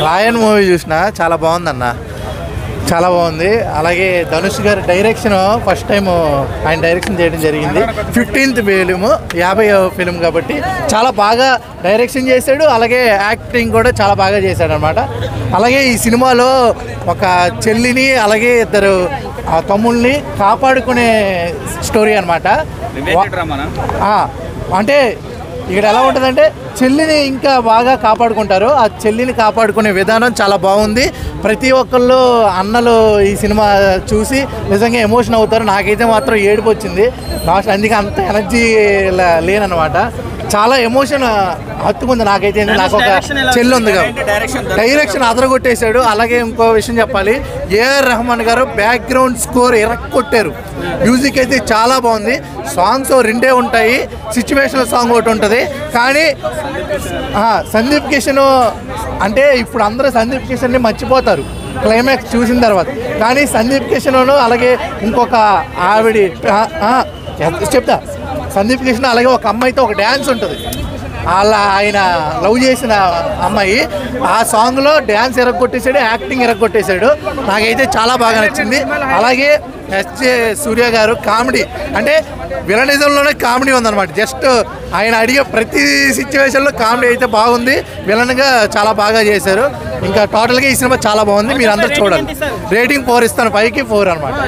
రాయన్ movie చూసిన చాలా బాగుందన్న, చాలా బాగుంది. అలాగే ధనుష్ గారి డైరెక్షన్ ఫస్ట్ టైం ఆయన డైరెక్షన్ చేయడం జరిగింది. 15th ఫిలిం, 50వ ఫిలిం కాబట్టి చాలా బాగా డైరెక్షన్ చేశాడు. అలాగే యాక్టింగ్ కూడా చాలా బాగా చేశాడు అనమాట. అలాగే ఈ సినిమాలో ఒక చెల్లిని అలాగే ఇద్దరు తమ్ముళ్ళని కాపాడుకునే స్టోరీ అనమాట. అంటే ఇక్కడ ఎలా ఉంటుందంటే చెల్లిని ఇంకా బాగా కాపాడుకుంటారు. ఆ చెల్లిని కాపాడుకునే విధానం చాలా బాగుంది. ప్రతి ఒక్కళ్ళు అన్నలు ఈ సినిమా చూసి నిజంగా ఎమోషన్ అవుతారు. నాకైతే మాత్రం ఏడుపు వచ్చింది లాస్ట్, అందుకే అంత ఎనర్జీ లేనమాట. చాలా ఎమోషన్ హత్తుకుంది నాకైతే. నాకు ఒక చెల్లి ఉంది కాబట్టి డైరెక్షన్ అదరగొట్టేశాడు. అలాగే ఇంకో విషయం చెప్పాలి, ఏఆర్ రెహమాన్ గారు బ్యాక్గ్రౌండ్ స్కోర్ ఎరక్కొట్టారు. మ్యూజిక్ అయితే చాలా బాగుంది. సాంగ్స్ 2 ఉంటాయి, సిచ్యువేషనల్ సాంగ్ ఒకటి ఉంటుంది. కానీ సందీప్ కిషన్ అంటే ఇప్పుడు అందరూ సందీప్ కిషన్ని మర్చిపోతారు క్లైమాక్స్ చూసిన తర్వాత. కానీ సందీప్ కిషన్ అలాగే ఇంకొక ఆవిడ చెప్తా, సందీప్ కిషన్ అలాగే ఒక అమ్మాయితో ఒక డ్యాన్స్ ఉంటుంది. ఆయన లవ్ చేసిన అమ్మాయి ఆ సాంగ్లో డ్యాన్స్ ఎరగొట్టేశాడు, యాక్టింగ్ ఎరగొట్టేశాడు. నాకైతే చాలా బాగా నచ్చింది. అలాగే ఎస్జే సూర్య గారు కామెడీ, అంటే విలనిజంలోనే కామెడీ ఉందన్నమాట. జస్ట్ ఆయన అడిగే ప్రతి సిచ్యువేషన్లో కామెడీ అయితే బాగుంది. విలన్గా చాలా బాగా చేశారు. ఇంకా టోటల్గా ఈ సినిమా చాలా బాగుంది. మీరు అందరూ చూడాలి. రేటింగ్ 4 ఇస్తాను, 5కి 4 అనమాట.